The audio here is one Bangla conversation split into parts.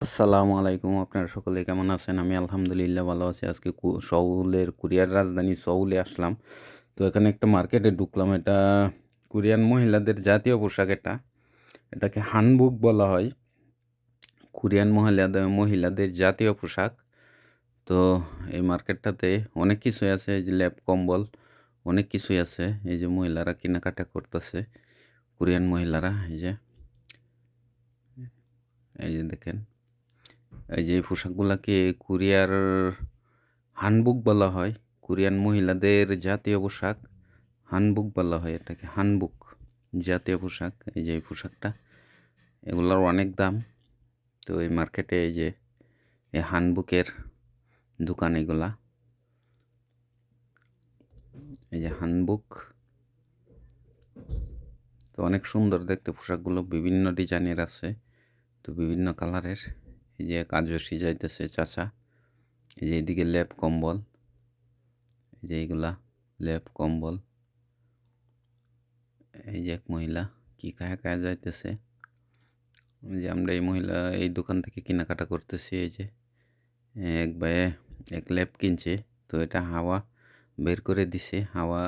আসসালামু আলাইকুম। আপনারা সকলে কেমন আছেন? আমি আলহামদুলিল্লাহ ভালো আছি। আজকে সউলের কোরিয়ার রাজধানী সউলে আসলাম। তো এখানে একটা মার্কেটে ঢুকলাম। এটা কোরিয়ান মহিলাদের জাতীয় পোশাক এটা। এটাকে হানবুক বলা হয়। কোরিয়ান মহিলাদের জাতীয় পোশাক। তো এই মার্কেটটাতে অনেক কিছুই আছে। এই যে ল্যাপ কম্বল, অনেক কিছুই আছে। এই যে মহিলারা কেনাকাটা করতেছে। কোরিয়ান মহিলারা এই যে দেখেন। এই যে এই পোশাকগুলাকে কোরিয়ার হানবুক বলা হয়। কোরিয়ান মহিলাদের জাতীয় পোশাক হানবুক বলা হয় এটাকে। হানবুক জাতীয় পোশাক। এই যে এই পোশাকটা, এগুলোর অনেক দাম। তো এই মার্কেটে এই যে এই হানবুকের দোকান এগুলা। এই যে হানবুক, তো অনেক সুন্দর দেখতে পোশাকগুলো, বিভিন্ন ডিজাইনের আছে, তো বিভিন্ন কালারের। এই যে কাজসি যাইতেছে চাচা। এই যে এদিকে লেপ কম্বল, এই যে এইগুলা লেপ কম্বল। এই যে এক মহিলা কি খায়া যাইতেছে। যে আমরা এই মহিলা এই দোকান থেকে কেনাকাটা করতেছি। এই যে এক ভাইয়ে এক ল্যাপ কিনছে, তো এটা হাওয়া বের করে দিছে। হাওয়া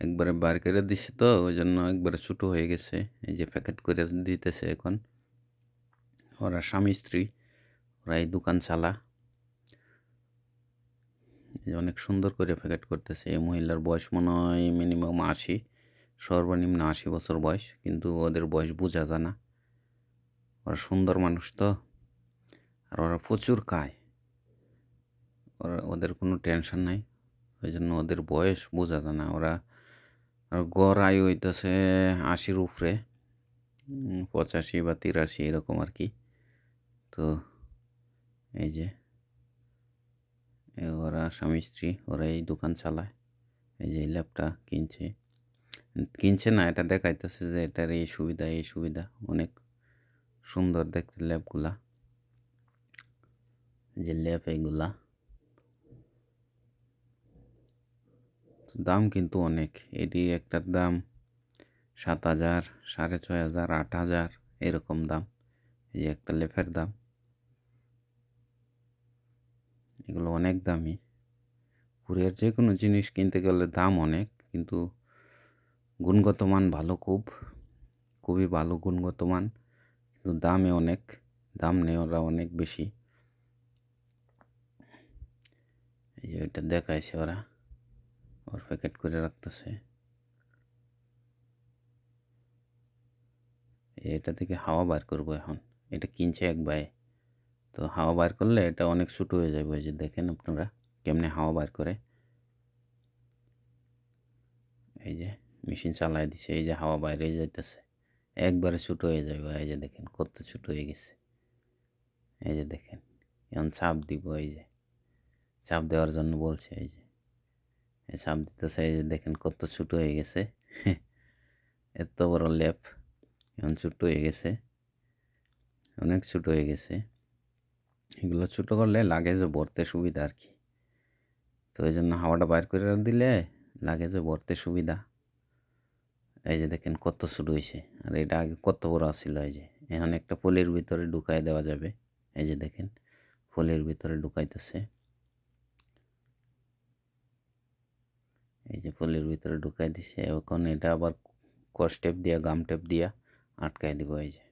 একবারে বার করে দিছে, তো ওই জন্য একবারে ছোটো হয়ে গেছে। এই যে প্যাকেট করে দিতেছে এখন। ওরা স্বামী স্ত্রী, ওরা এই দোকান চালা। অনেক সুন্দর করে প্যাকেট করতেছে। এই মহিলার বয়স মনে হয় মিনিমাম 80, সর্বনিম্ন 80 বছর বয়স, কিন্তু ওদের বয়স বোঝা যায় না। ওরা সুন্দর মানুষ তো, আর ওরা প্রচুর খায়। ওদের কোনো টেনশন নাই, ওই জন্য ওদের বয়স বোঝা যায় না। ওরা গড় আয়ু হইতেছে 80-র উপরে, 85 বা 83 এরকম আর কি। তো এই যে ওরা স্বামী স্ত্রী, ওরা এই দোকান চালায়। এই যে ল্যাপটা কিনছে না, এটা দেখাইতেছে যে এটার এই সুবিধা এই সুবিধা। অনেক সুন্দর দেখতে ল্যাপগুলা। যে ল্যাপ এইগুলা দাম কিন্তু অনেক। এটি একটার দাম 7,000, 6,500, 8,000 এরকম দাম। এই যে একটা লেপের দাম, এগুলো অনেক দামি। কোরিয়ার যে কোনো জিনিস কিনতে গেলে দাম অনেক, কিন্তু গুণগত মান ভালো, খুবই ভালো গুণগত মান, কিন্তু দামে অনেক। দাম নেই ওরা অনেক বেশি। এই যে ওইটা দেখাইছে ওরা, ওর প্যাকেট করে রাখতেছে। এটা থেকে হাওয়া বার করবো এখন। এটা কিনছে এক ভাই, তো হাওয়া বার করলে এটা অনেক ছোটো হয়ে যাবে। এই যে দেখেন আপনারা কেমনে হাওয়া বার করে। এই যে মেশিন চালাই দিছে, এই যে হাওয়া বাইরে যাইতেছে, একবারে ছোটো হয়ে যাবে। এই যে দেখেন কত ছোটো হয়ে গেছে। এই যে দেখেন এখন চাপ দিব। এই যে চাপ দেওয়ার জন্য বলছে, এই যে চাপ দিতেছে। এই যে দেখেন কত ছোটো হয়ে গেছে। এত বড় ল্যাপ এখন ছোটো হয়ে গেছে, অনেক ছোটো হয়ে গেছে। এগুলো ছোটো করলে লাগেজে ভরতে সুবিধা আর কি। তো এই জন্য হাওয়াটা বাইর করে দিলে লাগেজে ভরতে সুবিধা। এই যে দেখেন কত ছোটো হয়েছে, আর এটা আগে কত বড় আসছিল। এই যে এখন একটা পলির ভিতরে ঢুকাই দেওয়া যাবে। এই যে দেখেন পলির ভিতরে ঢুকাইতেছে। এই যে পলির ভিতরে ঢুকাই দিছে। এখন এটা আবার কস টেপ দিয়া, গাম টেপ দিয়া আটকাই দিব। এই যে